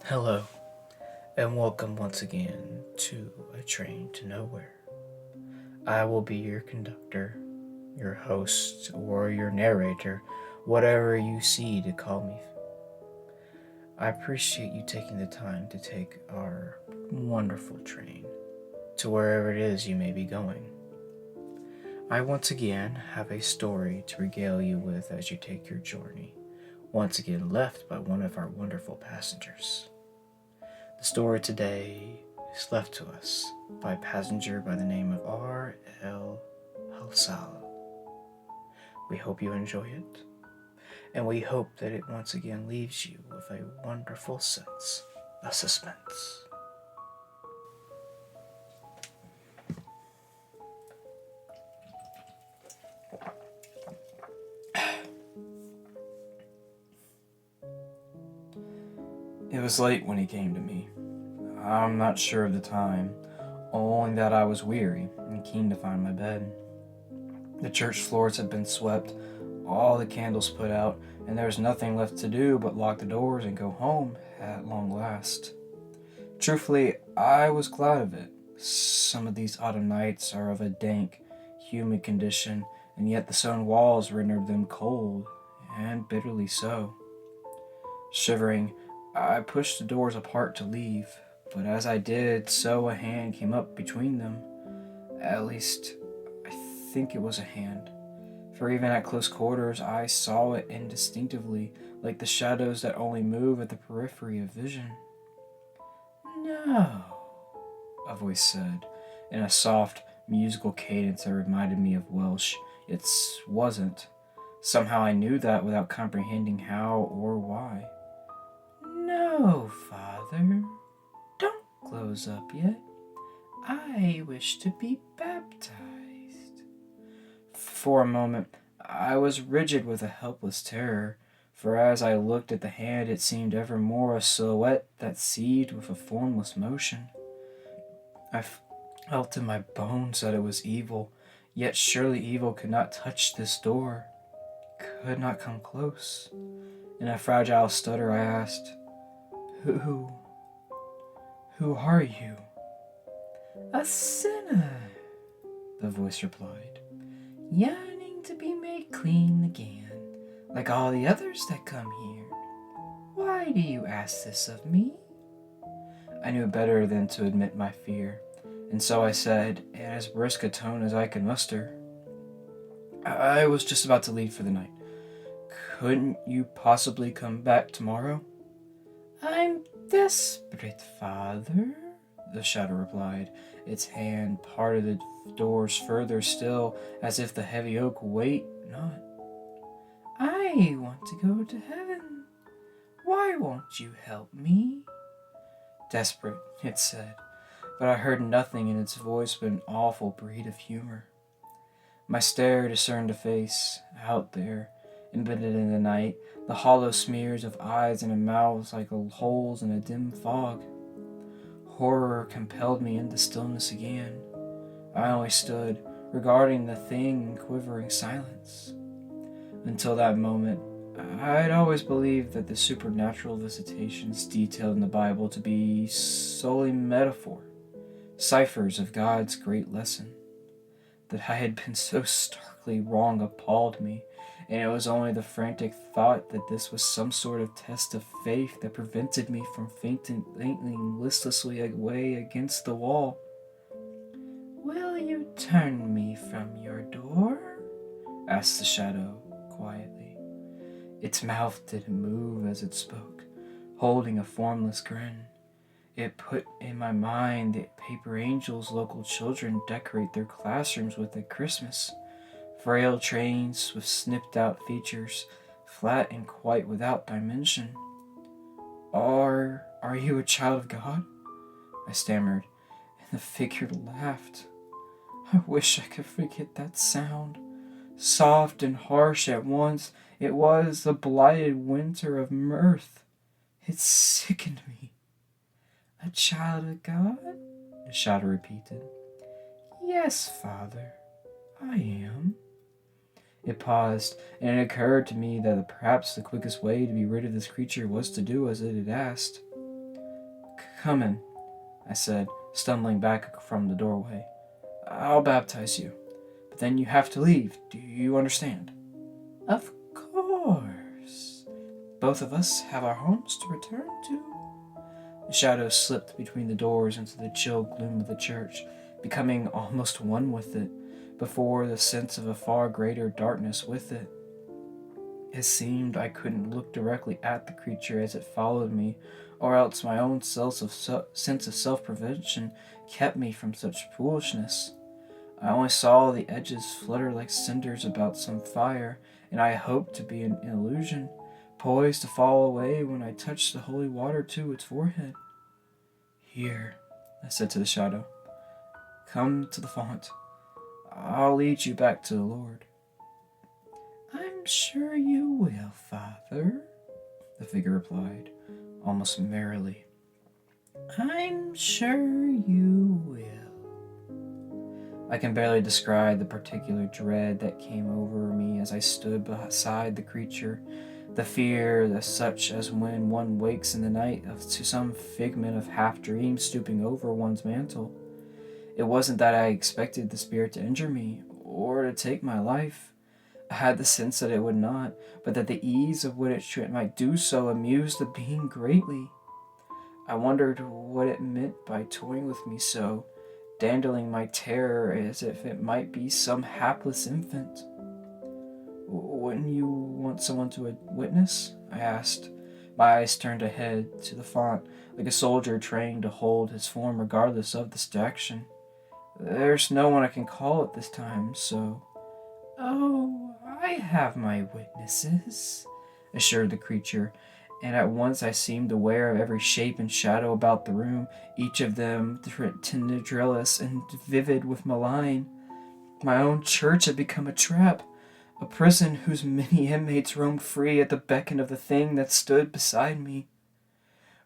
Hello, and welcome once again to A Train to Nowhere. I will be your conductor, your host, or your narrator, whatever you see to call me. I appreciate you taking the time to take our wonderful train to wherever it is you may be going. I once again have a story to regale you with as you take your journey, once again left by one of our wonderful passengers. The story today is left to us by a passenger by the name of R.L. Halsal. We hope you enjoy it, and we hope that it once again leaves you with a wonderful sense of suspense. It was late when he came to me. I'm not sure of the time, only that I was weary and keen to find my bed. The church floors had been swept, all the candles put out, and there was nothing left to do but lock the doors and go home at long last. Truthfully, I was glad of it. Some of these autumn nights are of a dank, humid condition, and yet the stone walls rendered them cold, and bitterly so. Shivering, I pushed the doors apart to leave, but as I did so a hand came up between them. At least, I think it was a hand, for even at close quarters I saw it indistinctively, like the shadows that only move at the periphery of vision. "No," a voice said, in a soft, musical cadence that reminded me of Welsh. It wasn't. Somehow I knew that without comprehending how or why. "No, Father, don't close up yet. I wish to be baptized." For a moment, I was rigid with a helpless terror, for as I looked at the hand, it seemed ever more a silhouette that seethed with a formless motion. I felt in my bones that it was evil, yet surely evil could not touch this door, could not come close. In a fragile stutter, I asked, Who are you?" "A sinner," the voice replied, "yearning to be made clean again, like all the others that come here. Why do you ask this of me?" I knew better than to admit my fear, and so I said, in as brisk a tone as I could muster, "I was just about to leave for the night. Couldn't you possibly come back tomorrow?" "I'm desperate, Father," the shadow replied. Its hand parted the doors further still, as if the heavy oak weight not. "I want to go to heaven. Why won't you help me?" Desperate, it said, but I heard nothing in its voice but an awful breed of humor. My stare discerned a face, out there, embedded in the night, the hollow smears of eyes and a mouth like holes in a dim fog. Horror compelled me into stillness again. I only stood, regarding the thing in quivering silence. Until that moment, I'd always believed that the supernatural visitations detailed in the Bible to be solely metaphor, ciphers of God's great lesson. That I had been so starkly wrong appalled me, and it was only the frantic thought that this was some sort of test of faith that prevented me from fainting listlessly away against the wall. "Will you turn me from your door?" asked the shadow quietly. Its mouth didn't move as it spoke, holding a formless grin. It put in my mind that paper angels local children decorate their classrooms with at Christmas. Frail trains with snipped out features, flat and quite without dimension. Are you a child of God?" I stammered, and the figure laughed. I wish I could forget that sound. Soft and harsh at once, it was the blighted winter of mirth. It sickened me. "A child of God?" the shadow repeated. "Yes, Father, I am." It paused, and it occurred to me that perhaps the quickest way to be rid of this creature was to do as it had asked. Come in, I said, stumbling back from the doorway. I'll baptize you, but then you have to leave. Do you understand? Of course. Both of us have our homes to return to. The shadow slipped between the doors into the chill gloom of the church, becoming almost one with it, before the sense of a far greater darkness with it. It seemed I couldn't look directly at the creature as it followed me, or else my own sense of self-prevention kept me from such foolishness. I only saw the edges flutter like cinders about some fire, and I hoped to be an illusion, poised to fall away when I touched the holy water to its forehead. Here, I said to the shadow. Come to the font. I'll lead you back to the Lord. I'm sure you will, Father, the figure replied, almost merrily. I'm sure you will. I can barely describe the particular dread that came over me as I stood beside the creature, the fear such as when one wakes in the night to some figment of half-dream stooping over one's mantle. It wasn't that I expected the spirit to injure me, or to take my life. I had the sense that it would not, but that the ease of which it might do so amused the being greatly. I wondered what it meant by toying with me so, dandling my terror as if it might be some hapless infant. Wouldn't you want someone to witness? I asked. My eyes turned ahead to the font, like a soldier trained to hold his form regardless of distraction. There's no one I can call at this time, so... Oh, I have my witnesses, assured the creature, and at once I seemed aware of every shape and shadow about the room, each of them tendrilous and vivid with malign. My own church had become a trap, a prison whose many inmates roamed free at the beckon of the thing that stood beside me.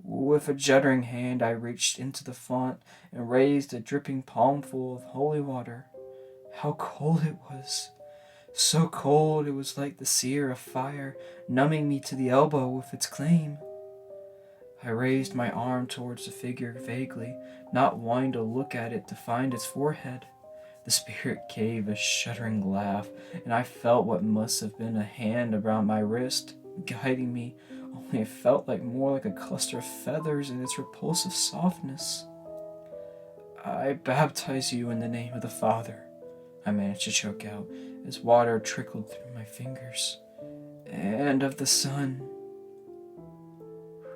With a juddering hand I reached into the font and raised a dripping palmful of holy water. How cold it was! So cold it was like the sear of fire, numbing me to the elbow with its claim. I raised my arm towards the figure vaguely, not wanting to look at it to find its forehead. The spirit gave a shuddering laugh, and I felt what must have been a hand around my wrist, guiding me, only it felt more like a cluster of feathers in its repulsive softness. I baptize you in the name of the Father, I managed to choke out, as water trickled through my fingers, and of the Son.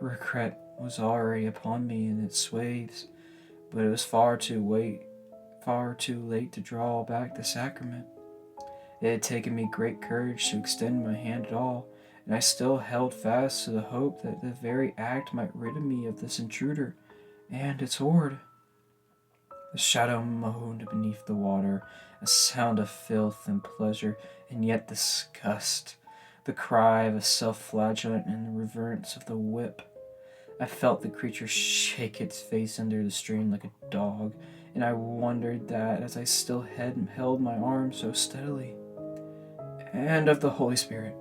Regret was already upon me in its waves, but it was far too late to draw back the sacrament. It had taken me great courage to extend my hand at all, and I still held fast to the hope that the very act might rid me of this intruder and its horde. The shadow moaned beneath the water, a sound of filth and pleasure, and yet disgust, the cry of a self-flagellant and the reverence of the whip. I felt the creature shake its face under the strain like a dog, and I wondered that as I still held my arm so steadily. And of the Holy Spirit,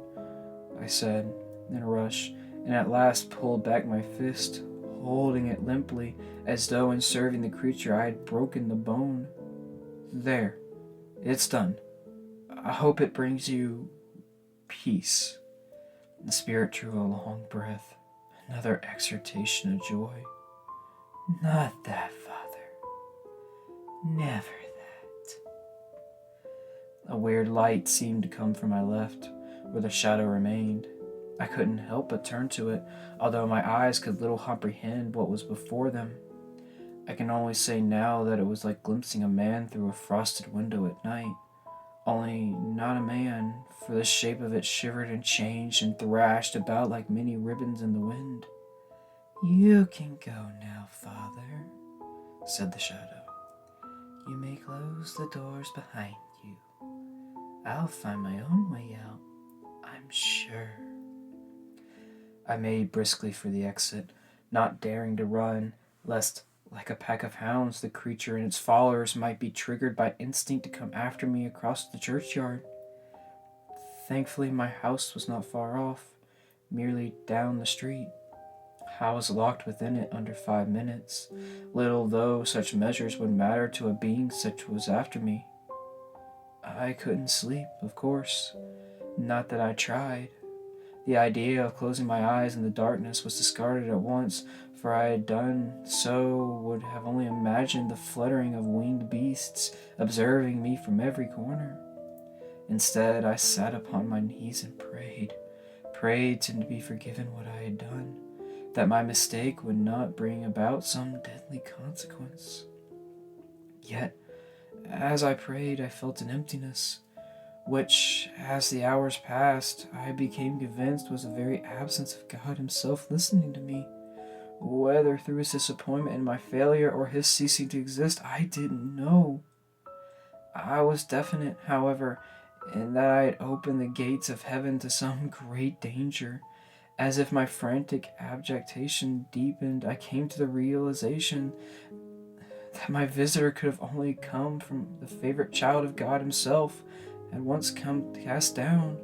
I said, in a rush, and at last pulled back my fist, holding it limply, as though in serving the creature I had broken the bone. There, it's done. I hope it brings you peace. The spirit drew a long breath, another exhortation of joy. Not that, Father. Never that. A weird light seemed to come from my left, where the shadow remained. I couldn't help but turn to it, although my eyes could little comprehend what was before them. I can only say now that it was like glimpsing a man through a frosted window at night. Only not a man, for the shape of it shivered and changed and thrashed about like many ribbons in the wind. You can go now, Father, said the shadow. You may close the doors behind you. I'll find my own way out, I'm sure. I made briskly for the exit, not daring to run, lest, like a pack of hounds, the creature and its followers might be triggered by instinct to come after me across the churchyard. Thankfully, my house was not far off, merely down the street. I was locked within it under 5 minutes, little though such measures would matter to a being such was after me. I couldn't sleep, of course. Not that I tried. The idea of closing my eyes in the darkness was discarded at once, for I had done so would have only imagined the fluttering of winged beasts observing me from every corner. Instead, I sat upon my knees and prayed to be forgiven what I had done, that my mistake would not bring about some deadly consequence. Yet, as I prayed, I felt an emptiness, which, as the hours passed, I became convinced was the very absence of God Himself listening to me. Whether through His disappointment in my failure or His ceasing to exist, I didn't know. I was definite, however, in that I had opened the gates of heaven to some great danger. As if my frantic abjectation deepened, I came to the realization that my visitor could have only come from the favorite child of God Himself, had once come cast down.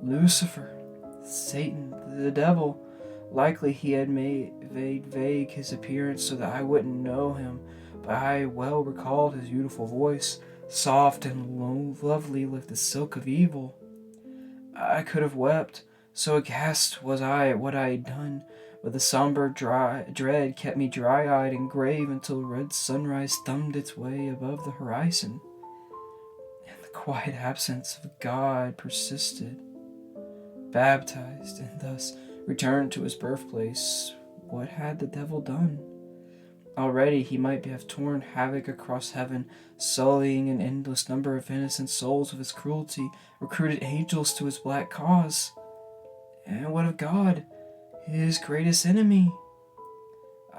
Lucifer, Satan, the devil. Likely he had made vague his appearance so that I wouldn't know him, but I well recalled his beautiful voice, soft and lovely like the silk of evil. I could have wept, so aghast was I at what I had done, but the somber dread kept me dry-eyed and grave until red sunrise thumbed its way above the horizon, and the quiet absence of God persisted. Baptized, and thus returned to his birthplace, what had the devil done? Already he might have torn havoc across heaven, sullying an endless number of innocent souls with his cruelty, recruited angels to his black cause. And what of God, his greatest enemy?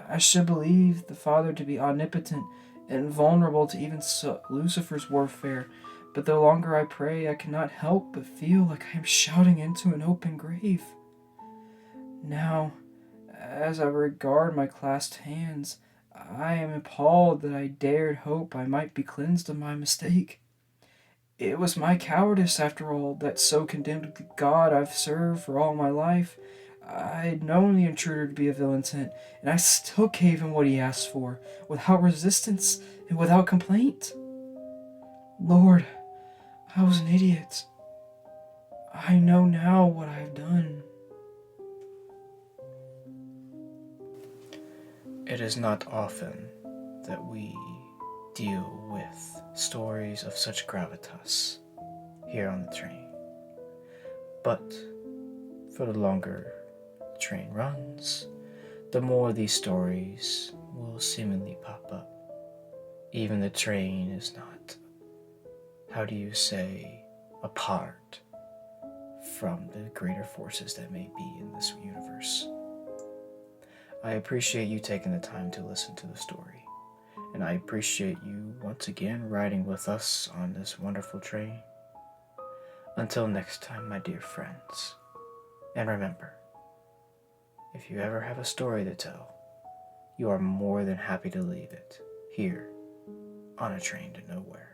I should believe the Father to be omnipotent and vulnerable to even Lucifer's warfare, but the longer I pray, I cannot help but feel like I am shouting into an open grave. Now, as I regard my clasped hands, I am appalled that I dared hope I might be cleansed of my mistake. It was my cowardice, after all, that so condemned the God I've served for all my life. I had known the intruder to be of ill intent, and I still gave him what he asked for, without resistance and without complaint. Lord, I was an idiot. I know now what I have done. It is not often that we deal with stories of such gravitas here on the train. But for the longer the train runs, the more these stories will seemingly pop up. Even the train is not, apart from the greater forces that may be in this universe. I appreciate you taking the time to listen to the story, and I appreciate you once again riding with us on this wonderful train. Until next time, my dear friends, and remember, if you ever have a story to tell, you are more than happy to leave it here on a train to nowhere.